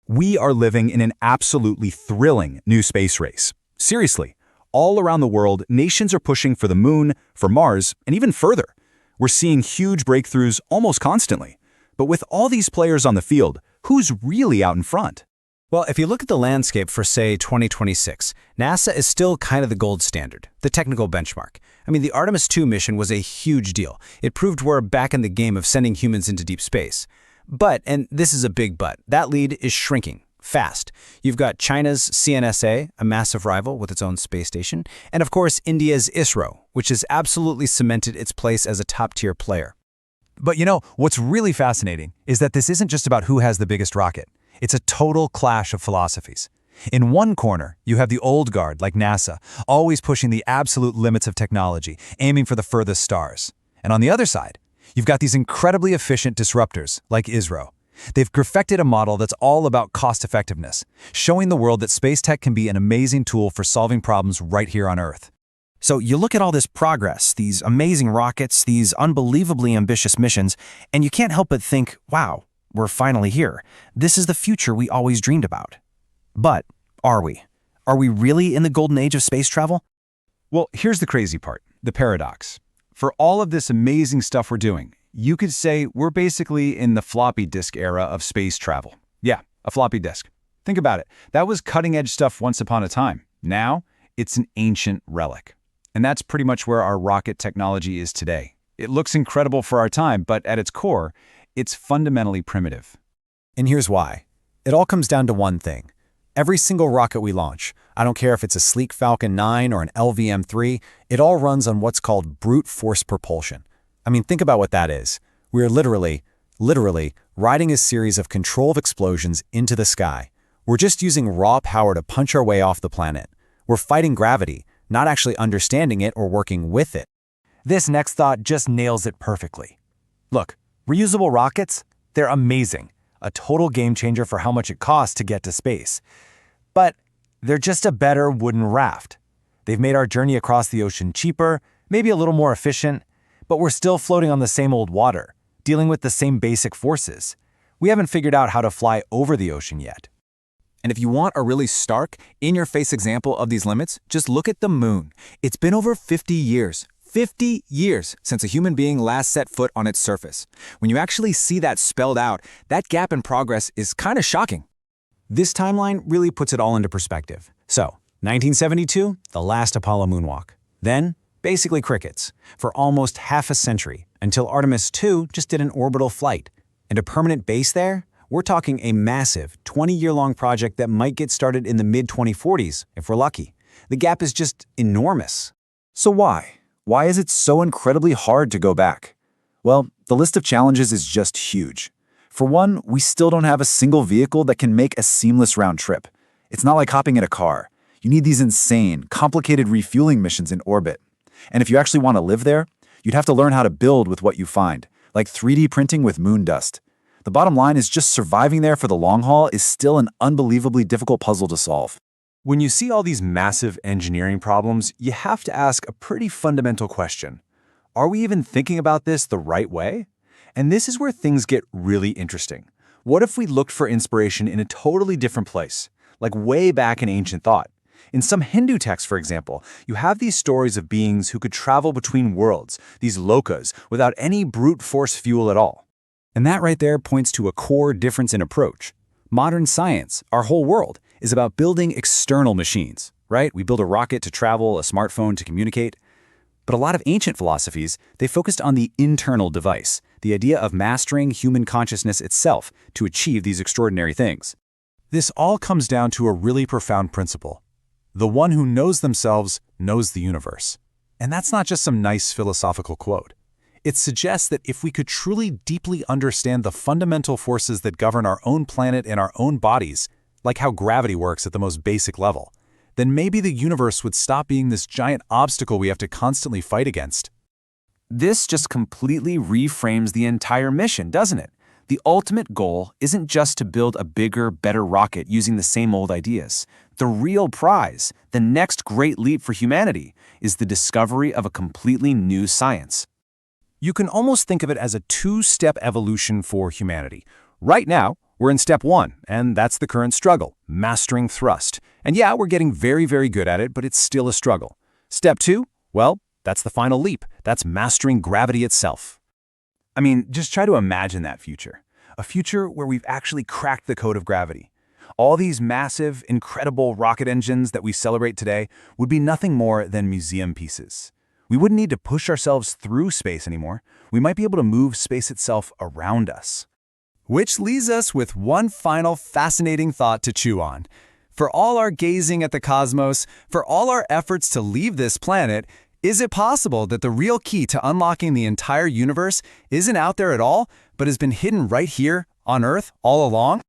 We are living in an absolutely thrilling new space race. Seriously, all around the world, nations are pushing for the moon, for Mars, and even further. We're seeing huge breakthroughs almost constantly. But with all these players on the field, who's really out in front? Well, if you look at the landscape for, say, 2026, NASA is still kind of the gold standard, the technical benchmark. I mean, the Artemis II mission was a huge deal. It proved we're back in the game of sending humans into deep space. But, and this is a big but, that lead is shrinking fast. You've got China's CNSA, a massive rival with its own space station, and of course India's ISRO, which has absolutely cemented its place as a top-tier player. But what's really fascinating is that this isn't just about who has the biggest rocket. It's a total clash of philosophies. In one corner, you have the old guard like NASA, always pushing the absolute limits of technology, aiming for the furthest stars. And on the other side, you've got these incredibly efficient disruptors like ISRO. They've perfected a model that's all about cost-effectiveness, showing the world that space tech can be an amazing tool for solving problems right here on Earth. So you look at all this progress, these amazing rockets, these unbelievably ambitious missions, and you can't help but think, wow, we're finally here. This is the future we always dreamed about. But are we? Are we really in the golden age of space travel? Well, here's the crazy part, the paradox. For all of this amazing stuff we're doing, you could say we're basically in the floppy disk era of space travel. Yeah, a floppy disk. Think about it. That was cutting-edge stuff once upon a time. Now, it's an ancient relic. And that's pretty much where our rocket technology is today. It looks incredible for our time, but at its core, it's fundamentally primitive. And here's why. It all comes down to one thing. Every single rocket we launch, I don't care if it's a sleek Falcon 9 or an LVM-3, it all runs on what's called brute force propulsion. I mean, think about what that is. We are literally riding a series of controlled explosions into the sky. We're just using raw power to punch our way off the planet. We're fighting gravity, not actually understanding it or working with it. This next thought just nails it perfectly. Look, reusable rockets, they're amazing. A total game changer for how much it costs to get to space. But they're just a better wooden raft. They've made our journey across the ocean cheaper, maybe a little more efficient, but we're still floating on the same old water, dealing with the same basic forces. We haven't figured out how to fly over the ocean yet. And if you want a really stark, in-your-face example of these limits, just look at the moon. It's been over 50 years. 50 years since a human being last set foot on its surface. When you actually see that spelled out, that gap in progress is kind of shocking. This timeline really puts it all into perspective. So, 1972, the last Apollo moonwalk. Then, basically crickets, for almost half a century, until Artemis II just did an orbital flight. And a permanent base there? We're talking a massive 20-year-long project that might get started in the mid-2040s, if we're lucky. The gap is just enormous. So why? Why is it so incredibly hard to go back? Well, the list of challenges is just huge. For one, we still don't have a single vehicle that can make a seamless round trip. It's not like hopping in a car. You need these insane, complicated refueling missions in orbit. And if you actually want to live there, you'd have to learn how to build with what you find, like 3D printing with moon dust. The bottom line is just surviving there for the long haul is still an unbelievably difficult puzzle to solve. When you see all these massive engineering problems, you have to ask a pretty fundamental question. Are we even thinking about this the right way? And this is where things get really interesting. What if we looked for inspiration in a totally different place, like way back in ancient thought? In some Hindu texts, for example, you have these stories of beings who could travel between worlds, these lokas, without any brute force fuel at all. And that right there points to a core difference in approach. Modern science, our whole world, is about building external machines, right? We build a rocket to travel, a smartphone to communicate. But a lot of ancient philosophies, they focused on the internal device, the idea of mastering human consciousness itself to achieve these extraordinary things. This all comes down to a really profound principle. The one who knows themselves knows the universe. And that's not just some nice philosophical quote. It suggests that if we could truly deeply understand the fundamental forces that govern our own planet and our own bodies, like how gravity works at the most basic level, then maybe the universe would stop being this giant obstacle we have to constantly fight against. This just completely reframes the entire mission, doesn't it? The ultimate goal isn't just to build a bigger, better rocket using the same old ideas. The real prize, the next great leap for humanity, is the discovery of a completely new science. You can almost think of it as a two-step evolution for humanity. Right now, We're in step 1, and that's the current struggle, mastering thrust. And yeah, we're getting very, very good at it, but it's still a struggle. Step 2, well, that's the final leap. That's mastering gravity itself. I mean, just try to imagine that future. A future where we've actually cracked the code of gravity. All these massive, incredible rocket engines that we celebrate today would be nothing more than museum pieces. We wouldn't need to push ourselves through space anymore. We might be able to move space itself around us. Which leaves us with one final fascinating thought to chew on. For all our gazing at the cosmos, for all our efforts to leave this planet, is it possible that the real key to unlocking the entire universe isn't out there at all, but has been hidden right here on Earth all along?